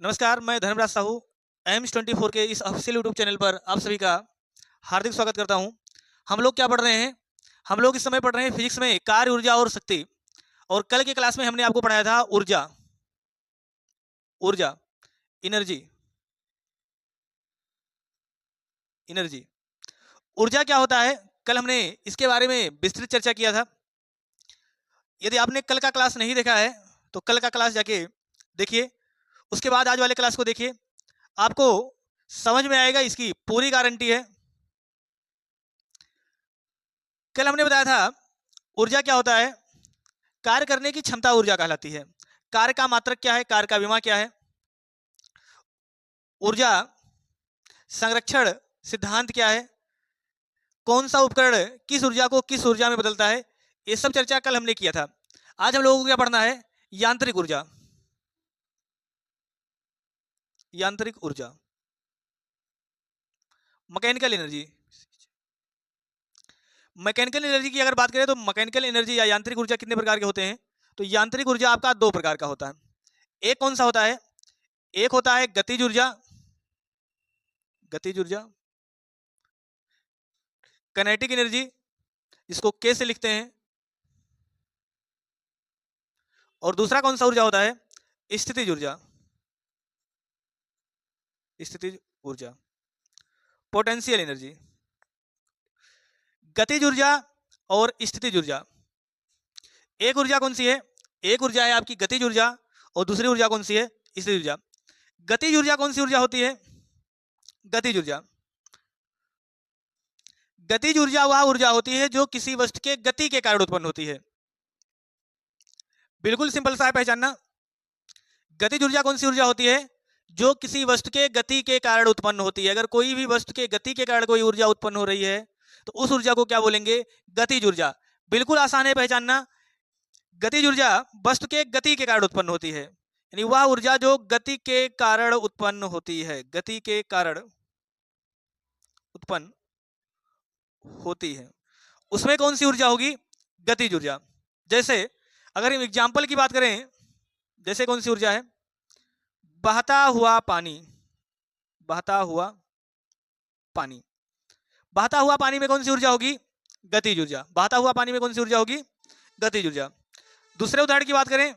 नमस्कार, मैं धर्मराज साहू एम्स 24 के इस ऑफिशियल यूट्यूब चैनल पर आप सभी का हार्दिक स्वागत करता हूं। हम लोग क्या पढ़ रहे हैं? हम लोग इस समय पढ़ रहे हैं फिजिक्स में कार्य, ऊर्जा और शक्ति। और कल के क्लास में हमने आपको पढ़ाया था ऊर्जा। ऊर्जा, एनर्जी। एनर्जी, ऊर्जा क्या होता है? कल हमने इसके बारे में विस्तृत चर्चा किया था। यदि आपने कल का क्लास नहीं देखा है तो कल का क्लास जाके देखिए, उसके बाद आज वाले क्लास को देखिए, आपको समझ में आएगा। इसकी पूरी गारंटी है। कल हमने बताया था ऊर्जा क्या होता है। कार्य करने की क्षमता ऊर्जा कहलाती है। कार्य का मात्रक क्या है? कार्य का विमा क्या है? ऊर्जा संरक्षण सिद्धांत क्या है? कौन सा उपकरण किस ऊर्जा को किस ऊर्जा में बदलता है? ये सब चर्चा कल हमने किया था। आज हम लोगों को क्या पढ़ना है? यांत्रिक ऊर्जा। यांत्रिक ऊर्जा, मैकेनिकल एनर्जी। मैकेनिकल एनर्जी की अगर बात करें तो मैकेनिकल एनर्जी या यांत्रिक ऊर्जा कितने प्रकार के होते हैं? तो यांत्रिक ऊर्जा आपका दो प्रकार का होता है। एक कौन सा होता है? एक होता है गतिज ऊर्जा। गतिज ऊर्जा, काइनेटिक एनर्जी, जिसको के से लिखते हैं। और दूसरा कौन सा ऊर्जा होता है? स्थितिज ऊर्जा। स्थितिज ऊर्जा, पोटेंशियल एनर्जी। गतिज ऊर्जा और स्थितिज ऊर्जा, एक ऊर्जा कौन सी है? एक ऊर्जा है आपकी गतिज ऊर्जा और दूसरी ऊर्जा कौन सी है? स्थितिज ऊर्जा। गतिज ऊर्जा कौन सी ऊर्जा होती है? गतिज ऊर्जा, गतिज ऊर्जा वह ऊर्जा होती है जो किसी वस्तु के गति के कारण उत्पन्न होती है। बिल्कुल सिंपल सा है पहचानना। गतिज ऊर्जा कौन सी ऊर्जा होती है? जो किसी वस्तु के गति के कारण उत्पन्न होती है। अगर कोई भी वस्तु के गति के कारण कोई ऊर्जा उत्पन्न हो रही है तो उस ऊर्जा को क्या बोलेंगे? गतिज ऊर्जा। बिल्कुल आसान है पहचानना। गतिज ऊर्जा वस्तु के गति के कारण उत्पन्न होती है, यानी वह ऊर्जा जो गति के कारण उत्पन्न होती है। गति के कारण उत्पन्न होती है, उसमें कौन सी ऊर्जा होगी? गतिज ऊर्जा। जैसे अगर हम एग्जाम्पल की बात करें, जैसे कौन सी ऊर्जा है? बहता हुआ पानी। बहता हुआ पानी, बहता हुआ पानी में कौन सी ऊर्जा होगी? गतिज ऊर्जा। बहता हुआ पानी में कौन सी ऊर्जा होगी? गतिज ऊर्जा। दूसरे उदाहरण की बात करें,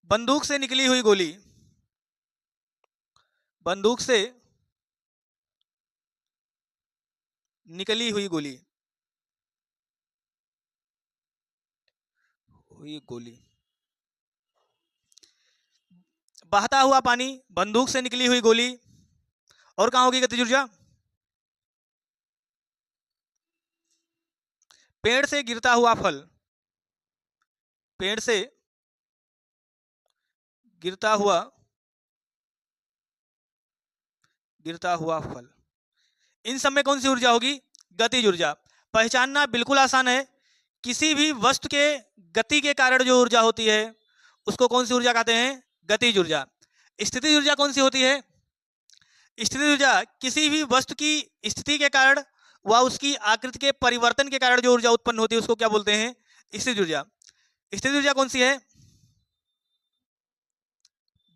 बंदूक से निकली हुई गोली। बंदूक से निकली हुई गोली, हुई गोली। बहता हुआ पानी, बंदूक से निकली हुई गोली, और कहां होगी गतिज ऊर्जा? पेड़ से गिरता हुआ फल। पेड़ से गिरता हुआ फल, इन सब में कौन सी ऊर्जा होगी? गतिज ऊर्जा। पहचानना बिल्कुल आसान है। किसी भी वस्तु के गति के कारण जो ऊर्जा होती है उसको कौन सी ऊर्जा कहते हैं? गतिज ऊर्जा। स्थितिज ऊर्जा कौन सी होती है? स्थितिज ऊर्जा किसी भी वस्तु की स्थिति के कारण व उसकी आकृति के परिवर्तन के कारण जो ऊर्जा उत्पन्न होती है उसको क्या बोलते हैं? स्थितिज ऊर्जा। स्थितिज ऊर्जा कौन सी है?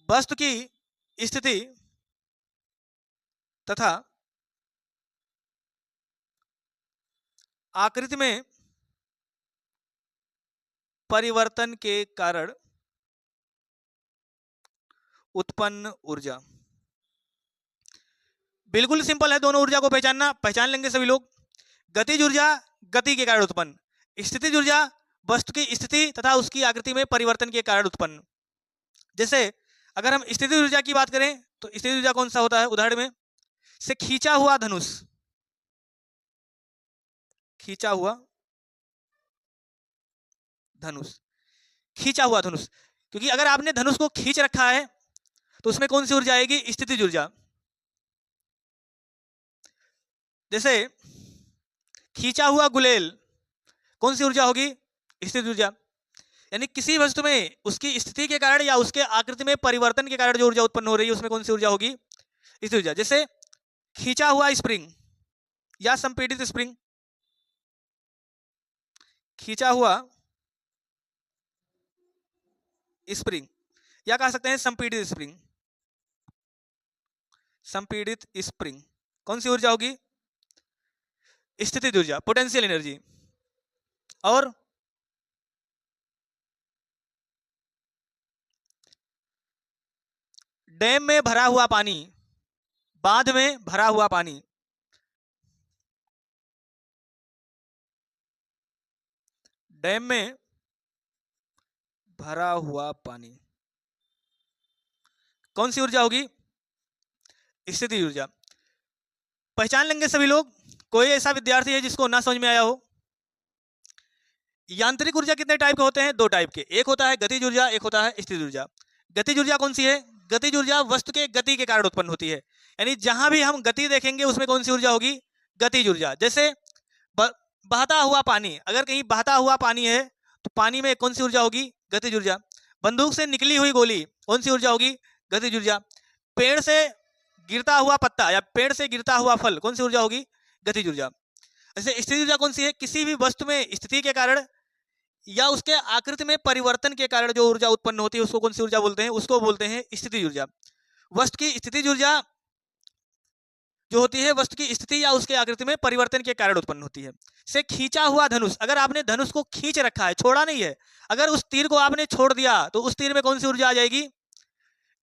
वस्तु की स्थिति तथा आकृति में परिवर्तन के कारण उत्पन्न ऊर्जा। बिल्कुल सिंपल है दोनों ऊर्जा को पहचानना। पहचान लेंगे सभी लोग। गतिज ऊर्जा गति के कारण उत्पन्न, स्थितिज ऊर्जा वस्तु की स्थिति तथा उसकी आकृति में परिवर्तन के कारण उत्पन्न। जैसे अगर हम स्थितिज ऊर्जा की बात करें तो स्थितिज ऊर्जा कौन सा होता है? उदाहरण में से खींचा हुआ धनुष। खींचा हुआ धनुष, खींचा हुआ धनुष, क्योंकि अगर आपने धनुष को खींच रखा है तो उसमें कौन सी ऊर्जा आएगी? स्थितिज ऊर्जा। जैसे खींचा हुआ गुलेल, कौन सी ऊर्जा होगी? स्थितिज ऊर्जा। यानी किसी वस्तु में उसकी स्थिति के कारण या उसके आकृति में परिवर्तन के कारण जो ऊर्जा उत्पन्न हो रही है उसमें कौन सी ऊर्जा होगी? स्थितिज ऊर्जा। जैसे खींचा हुआ स्प्रिंग या संपीड़ित स्प्रिंग। खींचा हुआ स्प्रिंग, या कह सकते हैं संपीड़ित स्प्रिंग। संपीड़ित स्प्रिंग कौन सी ऊर्जा होगी? स्थितिज ऊर्जा, पोटेंशियल एनर्जी। और डैम में भरा हुआ पानी, बांध में भरा हुआ पानी, डैम में भरा हुआ पानी कौन सी ऊर्जा होगी? स्थितिज ऊर्जा। पहचान लेंगे सभी लोग। कोई ऐसा विद्यार्थी है जिसको ना समझ में आया हो? यांत्रिक ऊर्जा कितने टाइप के होते हैं? दो टाइप के, एक होता है गतिज ऊर्जा, एक होता है स्थितिज ऊर्जा। गतिज ऊर्जा कौन सी है? गतिज ऊर्जा वस्तु के गति के कारण उत्पन्न होती है, यानी जहां भी हम गति देखेंगे उसमें कौन सी ऊर्जा होगी? गतिज ऊर्जा। जैसे बहता हुआ पानी, अगर कहीं बहता हुआ पानी है तो पानी में कौन सी ऊर्जा होगी? गतिज ऊर्जा। बंदूक से निकली हुई गोली कौन सी ऊर्जा होगी? गतिज ऊर्जा। पेड़ से गिरता हुआ पत्ता या पेड़ से गिरता हुआ फल कौन सी ऊर्जा होगी? गतिज ऊर्जा। ऐसे स्थितिज ऊर्जा कौन सी है? किसी भी वस्तु में स्थिति के कारण या उसके आकृति में परिवर्तन के कारण जो ऊर्जा उत्पन्न होती है उसको कौन सी ऊर्जा बोलते हैं? उसको बोलते हैं स्थितिज ऊर्जा। वस्तु की स्थितिज ऊर्जा जो होती है वस्तु की स्थिति या उसके आकृति में परिवर्तन के कारण उत्पन्न होती है। से खींचा हुआ धनुष, अगर आपने धनुष को खींच रखा है, छोड़ा नहीं है, अगर उस तीर को आपने छोड़ दिया तो उस तीर में कौन सी ऊर्जा आ जाएगी?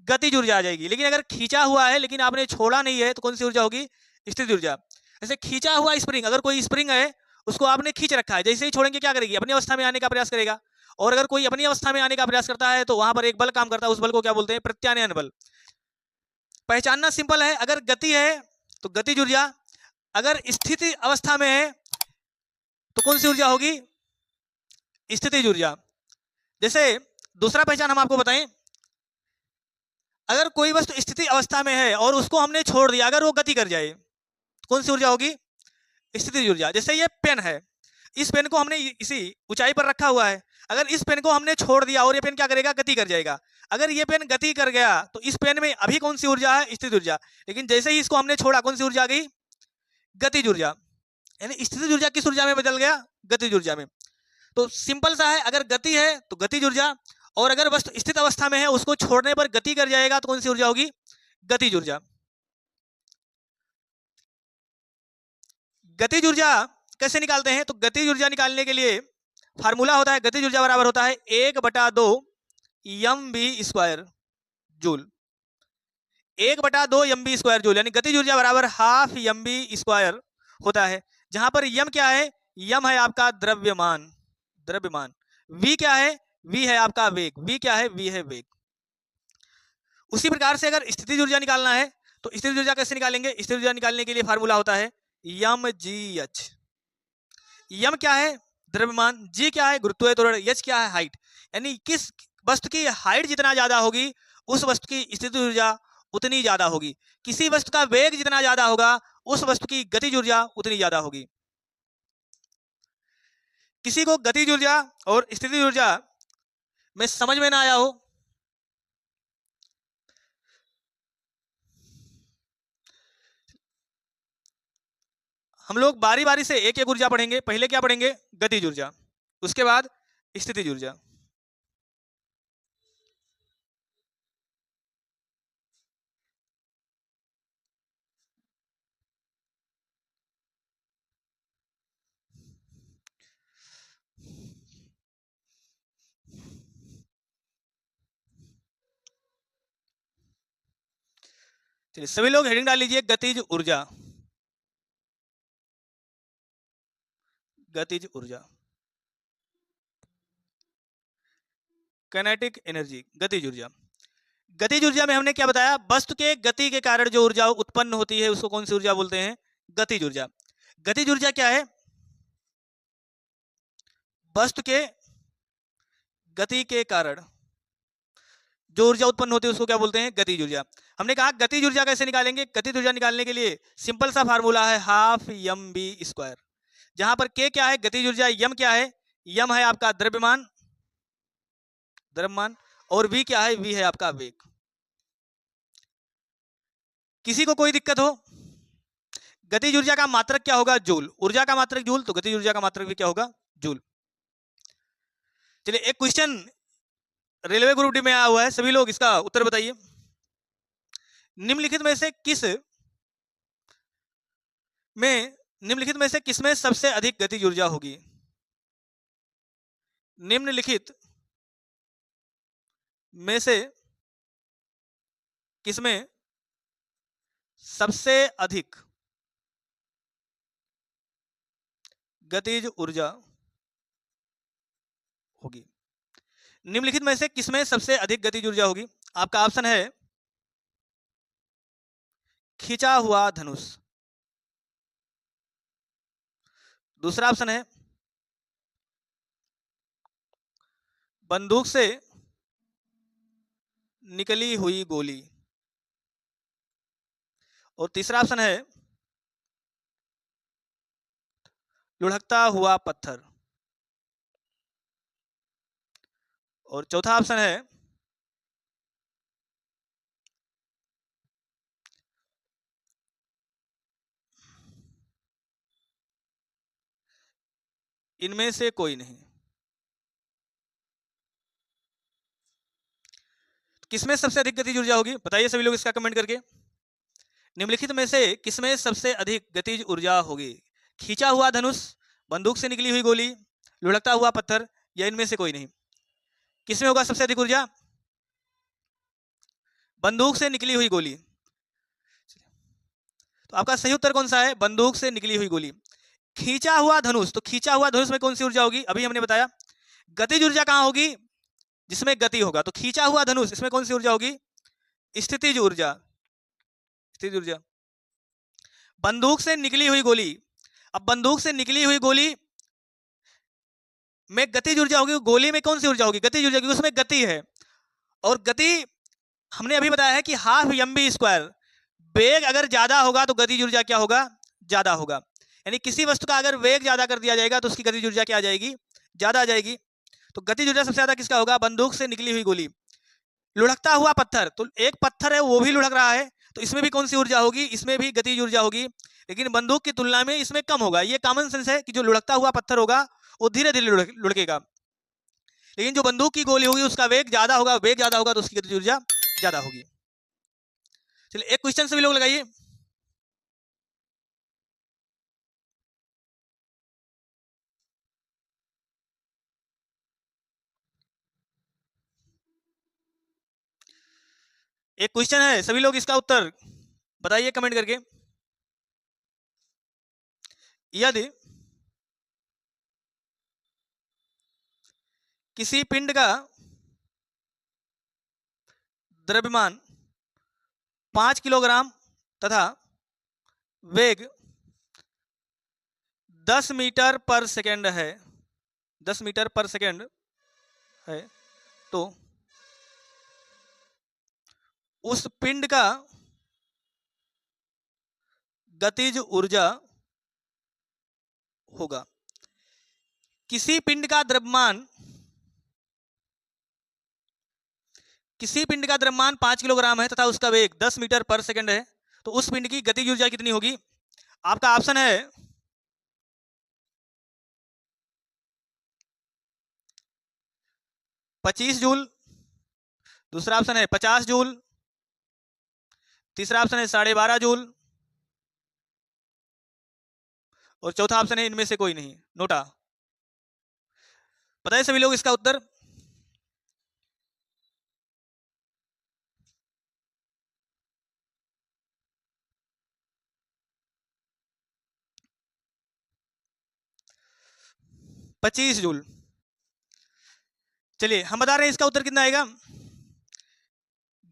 गतिज ऊर्जा आ जाएगी। लेकिन अगर खींचा हुआ है लेकिन आपने छोड़ा नहीं है तो कौन सी ऊर्जा होगी? स्थितिज ऊर्जा। जैसे खींचा हुआ स्प्रिंग, अगर कोई स्प्रिंग है उसको आपने खींच रखा है, जैसे ही छोड़ेंगे क्या करेगी? अपनी अवस्था में आने का प्रयास करेगा। और अगर कोई अपनी अवस्था में आने का प्रयास करता है तो वहां पर एक बल काम करता है, उस बल को क्या बोलते हैं? प्रत्यानयन बल। पहचानना सिंपल है, अगर गति है तो गतिज ऊर्जा, अगर स्थिति अवस्था में है तो कौन सी ऊर्जा होगी? स्थितिज ऊर्जा। जैसे दूसरा पहचान हम आपको बताएं, अगर कोई वस्तु स्थिति अवस्था में है और उसको हमने छोड़ दिया, अगर वो गति कर जाए तो कौन सी ऊर्जा होगी? स्थितिज ऊर्जा। जैसे ये पेन है, इस पेन को हमने इसी ऊंचाई पर रखा हुआ है, अगर इस पेन को हमने छोड़ दिया और ये पेन क्या करेगा? गति कर जाएगा। अगर ये पेन गति कर गया तो इस पेन में अभी कौन सी ऊर्जा है? स्थितिज ऊर्जा। लेकिन जैसे ही इसको हमने छोड़ा कौन सी ऊर्जा आ गई? गतिज ऊर्जा। यानी स्थितिज ऊर्जा किस ऊर्जा में बदल गया? गतिज ऊर्जा में। तो सिंपल सा है, अगर गति है तो गतिज ऊर्जा, और अगर वस्तु स्थित अवस्था में है उसको छोड़ने पर गति कर जाएगा तो कौन सी ऊर्जा होगी? गतिज ऊर्जा। गतिज ऊर्जा कैसे निकालते हैं? तो गतिज ऊर्जा निकालने के लिए फार्मूला होता है, गतिज ऊर्जा बराबर होता है 1/2 mv² जूल। 1/2 mv² जूल, यानी गतिज ऊर्जा बराबर हाफ mv² होता है। जहां पर यम क्या है? यम है आपका द्रव्यमान, द्रव्यमान। v क्या है? v है आपका वेग। v क्या है? v है वेग। उसी प्रकार से अगर स्थितिज ऊर्जा निकालना है तो स्थितिज ऊर्जा कैसे निकालेंगे? स्थितिज ऊर्जा निकालने के लिए फार्मूला होता है mgh। यम क्या है? द्रव्यमान। जी क्या है? गुरुत्वीय त्वरण। एच क्या है? हाइट। यानी किस वस्तु की हाइट जितना ज्यादा होगी उस वस्तु की स्थितिज ऊर्जा उतनी ज्यादा होगी। किसी वस्तु का वेग जितना ज्यादा होगा उस वस्तु की गतिज ऊर्जा उतनी ज्यादा होगी। किसी को गतिज ऊर्जा और स्थितिज ऊर्जा में समझ में ना आया हो, हम लोग बारी बारी से एक एक ऊर्जा पढ़ेंगे। पहले क्या पढ़ेंगे? गतिज ऊर्जा, उसके बाद स्थितिज ऊर्जा। चलिए सभी लोग हेडिंग डाल लीजिए, गतिज ऊर्जा। गतिज ऊर्जा, काइनेटिक एनर्जी, गतिज ऊर्जा। गतिज ऊर्जा में हमने क्या बताया? वस्तु के गति के कारण जो ऊर्जा उत्पन्न होती है उसको कौन सी ऊर्जा बोलते हैं? गतिज ऊर्जा। गतिज ऊर्जा क्या है? वस्तु के गति के कारण जो ऊर्जा उत्पन्न होती है उसको क्या बोलते हैं? गतिज ऊर्जा। हमने कहा गतिज ऊर्जा कैसे निकालेंगे? गतिज ऊर्जा निकालने के लिए सिंपल सा फार्मूला है हाफ mv²। जहां पर k क्या है? गतिज ऊर्जा। यम क्या है? यम है आपका द्रव्यमान, द्रव्यमान। और v क्या है? v है आपका वेग। किसी को कोई दिक्कत हो? गतिज ऊर्जा का मात्रक क्या होगा? जूल। ऊर्जा का मात्रक जूल, तो गतिज ऊर्जा का मात्रक भी क्या होगा? जूल। चलिए एक क्वेश्चन रेलवे ग्रुप डी में आया हुआ है, सभी लोग इसका उत्तर बताइए। निम्नलिखित में से किसमें सबसे अधिक गतिज ऊर्जा होगी? निम्नलिखित में से किसमें सबसे अधिक गतिज ऊर्जा होगी? निम्नलिखित में से किसमें सबसे अधिक गतिज ऊर्जा होगी? आपका ऑप्शन है खींचा हुआ धनुष, दूसरा ऑप्शन है बंदूक से निकली हुई गोली, और तीसरा ऑप्शन है लुढ़कता हुआ पत्थर, और चौथा ऑप्शन है इनमें से कोई नहीं। किसमें सबसे अधिक गतिज ऊर्जा होगी बताइए सभी लोग इसका कमेंट करके। निम्नलिखित में से किसमें सबसे अधिक गतिज ऊर्जा होगी? खींचा हुआ धनुष, बंदूक से निकली हुई गोली, लुढ़कता हुआ पत्थर, या इनमें से कोई नहीं? किसमें होगा सबसे अधिक ऊर्जा? बंदूक से निकली हुई गोली। तो आपका सही उत्तर कौन सा है? बंदूक से निकली हुई गोली। खींचा हुआ धनुष, तो खींचा हुआ धनुष में कौन सी ऊर्जा होगी? अभी हमने बताया। गतिज ऊर्जा कहां होगी? जिसमें गति होगा। तो खींचा हुआ धनुष, इसमें कौन सी ऊर्जा होगी? स्थितिज ऊर्जा, स्थितिज ऊर्जा। बंदूक से निकली हुई गोली, अब बंदूक से निकली हुई गोली में गतिज ऊर्जा होगी, गोली में कौन सी ऊर्जा होगी? गतिज ऊर्जा, क्योंकि उसमें गति है, और गति हमने अभी बताया है कि हाफ एमबी स्क्वायर। वेग अगर ज्यादा होगा तो गतिज ऊर्जा क्या होगा? ज्यादा होगा। यानी किसी वस्तु का अगर वेग ज्यादा कर दिया जाएगा तो उसकी गतिज ऊर्जा क्या आ जाएगी? ज्यादा आ जाएगी। तो गतिज ऊर्जा सबसे ज्यादा किसका होगा? बंदूक से निकली हुई गोली। लुढ़कता हुआ पत्थर, तो एक पत्थर है वो भी लुढ़क रहा है, तो इसमें भी कौन सी ऊर्जा होगी? इसमें भी गतिज ऊर्जा होगी, लेकिन बंदूक की तुलना में इसमें कम होगा। ये कॉमन सेंस है कि जो लुढ़कता हुआ पत्थर होगा वो धीरे धीरे लुढ़केगा, लेकिन जो बंदूक की गोली होगी उसका वेग ज्यादा होगा, वेग ज्यादा होगा तो उसकी गतिज ऊर्जा ज्यादा होगी। चलिए एक क्वेश्चन सभी लोग लगाइए। एक क्वेश्चन है, सभी लोग इसका उत्तर बताइए कमेंट करके। यदि किसी पिंड का द्रव्यमान 5 किलोग्राम तथा वेग 10 मीटर पर सेकेंड है, 10 मीटर पर सेकेंड है, तो उस पिंड का गतिज ऊर्जा होगा। किसी पिंड का द्रव्यमान, किसी पिंड का द्रव्यमान 5 किलोग्राम है तथा उसका वेग 10 मीटर पर सेकंड है, तो उस पिंड की गतिज ऊर्जा कितनी होगी? आपका ऑप्शन है 25 जूल, दूसरा ऑप्शन है 50 जूल, तीसरा ऑप्शन है 12.5 जूल, और चौथा ऑप्शन है इनमें से कोई नहीं। नोटा। बताइए सभी लोग इसका उत्तर। पच्चीस जूल। चलिए हम बता रहे हैं इसका उत्तर कितना आएगा।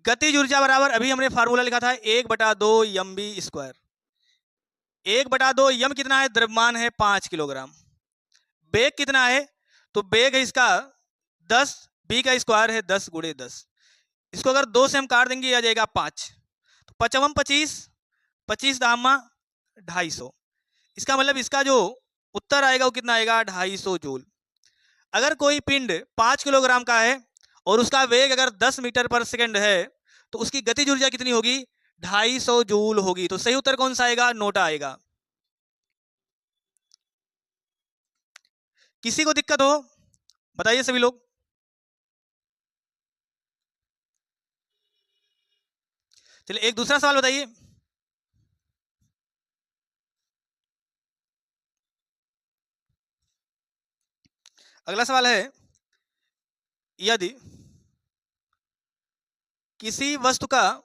गतिज ऊर्जा बराबर, अभी हमने फार्मूला लिखा था 1/2 एम बी स्क्वायर। 1/2 यम कितना है? द्रव्यमान है 5 किलोग्राम। वेग कितना है? तो वेग है इसका 10, बी का स्क्वायर है 10 गुणे 10। इसको अगर 2 से हम काट देंगे आ जाएगा 5, तो 5 25, 25 दामा 250। इसका मतलब इसका जो उत्तर आएगा वो कितना आएगा? 250 जूल। अगर कोई पिंड 5 किलोग्राम का है और उसका वेग अगर 10 मीटर पर सेकंड है, तो उसकी गतिज ऊर्जा कितनी होगी? 250 जूल होगी। तो सही उत्तर कौन सा आएगा? नोटा आएगा। किसी को दिक्कत हो बताइए सभी लोग। चलिए एक दूसरा सवाल बताइए। अगला सवाल है, यदि किसी वस्तु का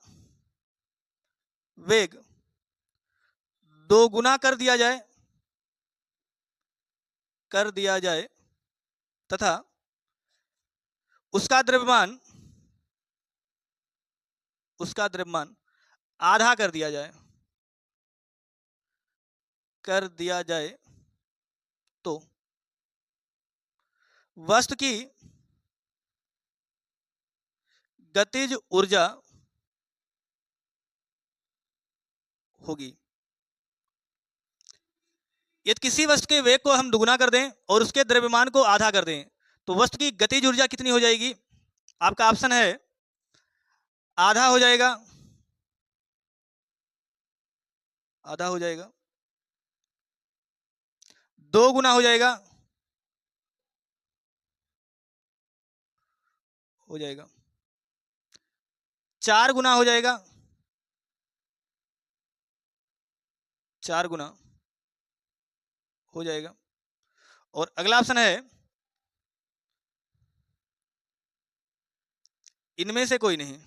वेग 2 गुना कर दिया जाए तथा उसका द्रव्यमान आधा कर दिया जाए तो वस्तु की गतिज ऊर्जा होगी। यदि किसी वस्तु के वेग को हम दुगुना कर दें और उसके द्रव्यमान को आधा कर दें तो वस्तु की गतिज ऊर्जा कितनी हो जाएगी? आपका ऑप्शन है आधा हो जाएगा, आधा हो जाएगा, 2 गुना हो जाएगा, हो जाएगा, 4 गुना हो जाएगा, 4 गुना हो जाएगा, और अगला ऑप्शन है इनमें से कोई नहीं।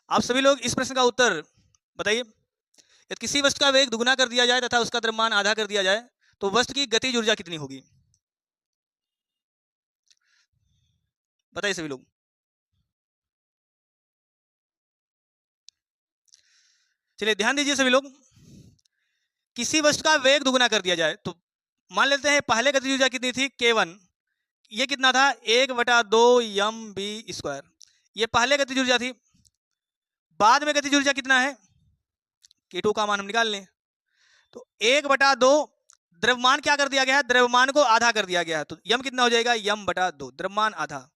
आप सभी लोग इस प्रश्न का उत्तर बताइए। यदि किसी वस्तु का वेग दुगुना कर दिया जाए तथा उसका द्रव्यमान आधा कर दिया जाए तो वस्तु की गतिज ऊर्जा कितनी होगी? बताइए सभी लोग। चलिए ध्यान दीजिए सभी लोग। किसी वस्तु का वेग दुगुना कर दिया जाए तो मान लेते हैं पहले गतिज ऊर्जा कितनी थी, K1, ये कितना था 1/2 mv²। ये पहले गतिज ऊर्जा थी। बाद में गतिज ऊर्जा कितना है, K2 का मान हम निकाल लें तो 1/2 द्रव्यमान क्या कर दिया गया है, द्रव्यमान को आधा कर दिया गया है तो यम कितना हो जाएगा, m/2, द्रव्यमान आधा।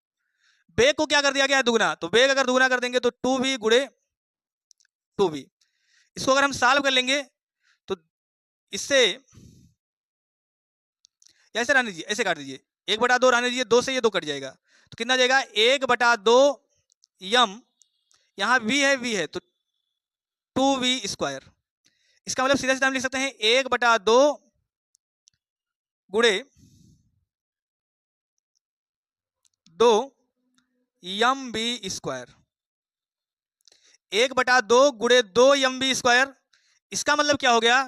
वेग को क्या कर दिया गया है, दुगुना, तो वेग अगर दुगुना कर देंगे तो 2v गुणे 2v। इसको अगर हम सॉल्व कर लेंगे तो इससे ऐसे रहने दीजिए, ऐसे काट दीजिए, 1/2 रहने दीजिए, 2 से ये 2 कट जाएगा तो कितना जाएगा 1/2 यम, यहाँ v है तो 2v²। इसका मतलब सीधा सीधा हम लिख सकते हैं 1/2 गुणे 2 mv²। 1/2 गुणे 2 mv²। इसका मतलब क्या हो गया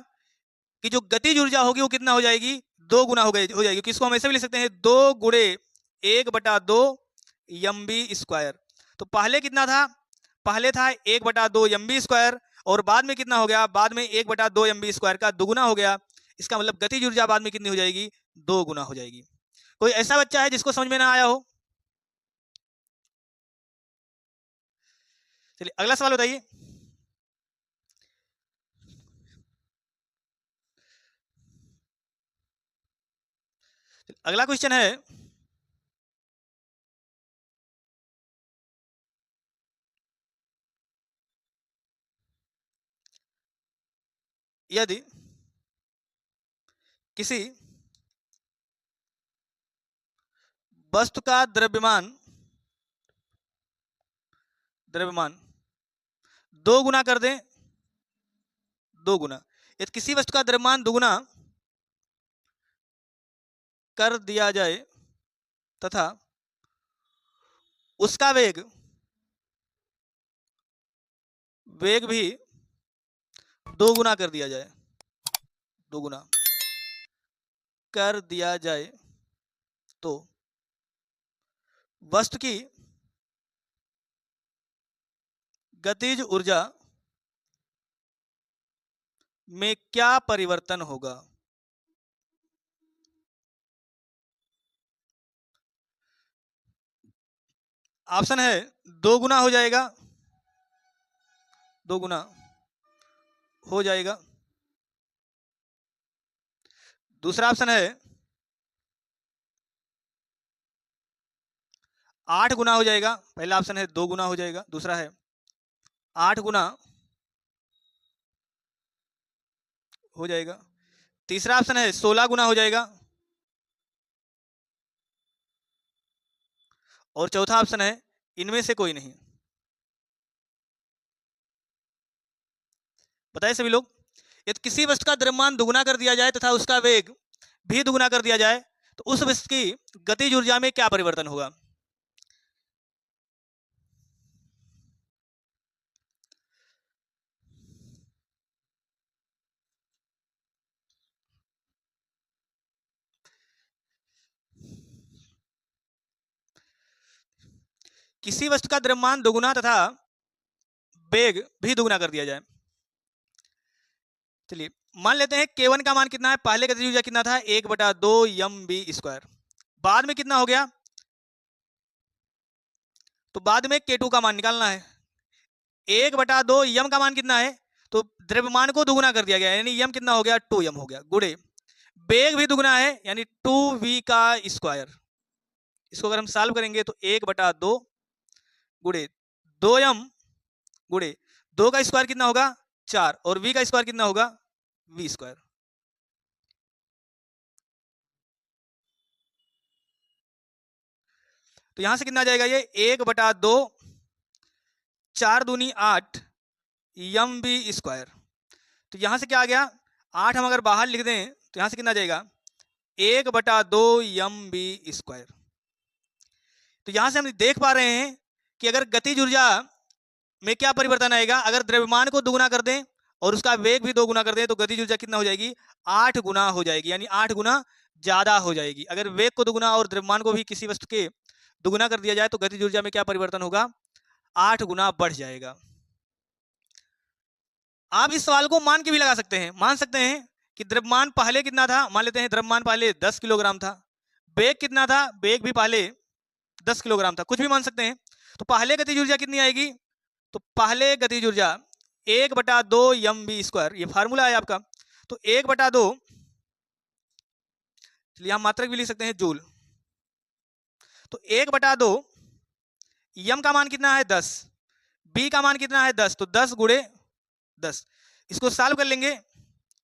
कि जो गतिज ऊर्जा होगी वो कितना हो जाएगी, 2 गुना हो जाएगी। किसको हम ऐसे भी लिख सकते हैं 2 गुणे 1/2 mv²। तो पहले कितना था, पहले था 1/2 mv² और बाद में कितना हो गया, बाद में 1/2 mv² का दुगुना हो गया। इसका मतलब गतिज ऊर्जा बाद में कितनी हो जाएगी, 2 गुना हो जाएगी। कोई ऐसा बच्चा है जिसको समझ में ना आया हो? चलिए अगला सवाल बताइए। अगला क्वेश्चन है, यदि किसी वस्तु का द्रव्यमान 2 गुना कर दें, 2 गुना, यदि किसी वस्तु का द्रव्यमान दुगुना कर दिया जाए तथा उसका वेग भी 2 गुना कर दिया जाए, 2 गुना कर दिया जाए तो वस्तु की गतिज ऊर्जा में क्या परिवर्तन होगा? ऑप्शन है 2 गुना हो जाएगा, 2 गुना हो जाएगा। दूसरा ऑप्शन है 8 गुना हो जाएगा। पहला ऑप्शन है 2 गुना हो जाएगा, दूसरा है 8 गुना हो जाएगा। तीसरा ऑप्शन है 16 गुना हो जाएगा और चौथा ऑप्शन है इनमें से कोई नहीं। बताइए सभी लोग, यदि किसी वस्तु का द्रव्यमान दुगुना कर दिया जाए तथा उसका वेग भी दुगुना कर दिया जाए तो उस वस्तु की गतिज ऊर्जा में क्या परिवर्तन होगा? किसी वस्तु का द्रव्यमान दुगुना तथा वेग भी दुगुना कर दिया जाए। चलिए मान लेते हैं K1 का मान कितना है, पहले गतिज ऊर्जा कितना था 1/2 mv²। बाद में कितना हो गया, तो बाद में K2 का मान निकालना है। 1/2 m का मान कितना है, तो द्रव्यमान को दुगुना कर दिया गया यानी m कितना हो गया 2m हो गया, गुणे वेग भी दुगुना है यानी 2v²। इसको अगर हम सॉल्व करेंगे तो 1/2 गुणे 2m गुणे 2 का स्क्वायर कितना होगा 4 और v का स्क्वायर कितना होगा v²। तो यहां से कितना आ जाएगा ये 1/2 4 दूनी 8 mv²। तो यहां से क्या आ गया 8 हम अगर बाहर लिख दें तो यहां से कितना आ जाएगा 1/2 mv²। तो यहां से हम देख पा रहे हैं कि अगर गतिज ऊर्जा में क्या परिवर्तन आएगा, अगर द्रव्यमान को दुगुना कर दें और उसका वेग भी 2 गुना कर दें तो गतिज ऊर्जा कितना हो जाएगी 8 गुना हो जाएगी, यानी 8 गुना ज्यादा हो जाएगी। अगर वेग को दुगुना और द्रव्यमान को भी किसी वस्तु के दुगुना कर दिया जाए तो गतिज ऊर्जा में क्या परिवर्तन होगा 8 गुना बढ़ जाएगा। आप इस सवाल को मान के भी लगा सकते हैं, मान सकते हैं कि द्रव्यमान पहले कितना था, मान लेते हैं द्रव्यमान पहले 10 किलोग्राम था, वेग कितना था, वेग भी पहले 10 किलोग्राम था, कुछ भी मान सकते हैं। तो पहले गतिज ऊर्जा कितनी आएगी, तो पहले गतिज ऊर्जा 1/2 mv², ये फार्मूला है आपका। तो 1/2, चलिए हम मात्रक भी लिख सकते हैं जूल। तो 1/2 m का मान कितना है 10, b का मान कितना है 10, तो 10 गुणे 10। इसको सॉल्व कर लेंगे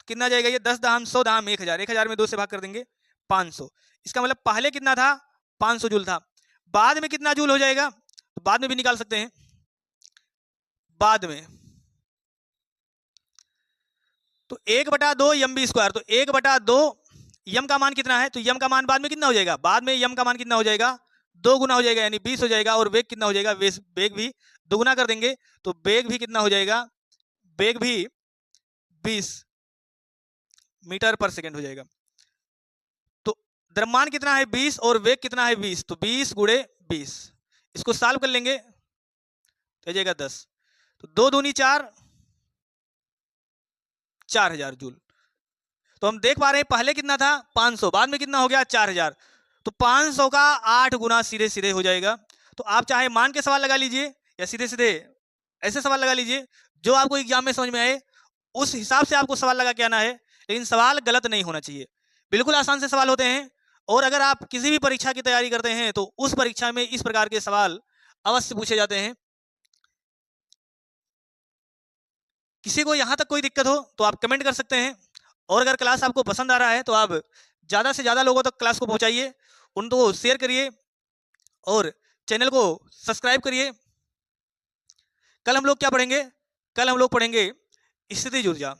कितना जाएगा ये 10 दाम 100 दाम 1000, 1000 में 2 से भाग कर देंगे 500। इसका मतलब पहले कितना था 500 जूल था, बाद में कितना जूल हो जाएगा, तो बाद में भी निकाल सकते हैं। बाद में तो 1/2 mv², तो 1/2 m का मान कितना है, तो m का मान बाद में कितना हो जाएगा, बाद में m का मान कितना हो जाएगा 2 गुना हो जाएगा यानी 20 हो जाएगा। और वेग कितना हो जाएगा, वेग भी दोगुना कर देंगे तो वेग भी कितना हो जाएगा, वेग भी 20 मीटर पर सेकंड हो जाएगा। तो द्रव्यमान कितना है 20 और वेग कितना है 20, तो 20 गुणे 20। इसको सॉल्व कर लेंगे तो जाएगा 10, तो 2 दूनी 4, 4000 जूल। तो हम देख पा रहे हैं पहले कितना था 500, बाद में कितना हो गया 4000, तो 500 का 8 गुना सीधे सीधे हो जाएगा। तो आप चाहे मान के सवाल लगा लीजिए या सीधे सीधे ऐसे सवाल लगा लीजिए, जो आपको एग्जाम में समझ में आए उस हिसाब से आपको सवाल लगा के आना है, लेकिन सवाल गलत नहीं होना चाहिए। बिल्कुल आसान से सवाल होते हैं, और अगर आप किसी भी परीक्षा की तैयारी करते हैं तो उस परीक्षा में इस प्रकार के सवाल अवश्य पूछे जाते हैं। किसी को यहां तक कोई दिक्कत हो तो आप कमेंट कर सकते हैं, और अगर क्लास आपको पसंद आ रहा है तो आप ज़्यादा से ज़्यादा लोगों तक क्लास को पहुंचाइए, उनको शेयर करिए और चैनल को सब्सक्राइब करिए। कल हम लोग क्या पढ़ेंगे, कल हम लोग पढ़ेंगे स्थितिज ऊर्जा।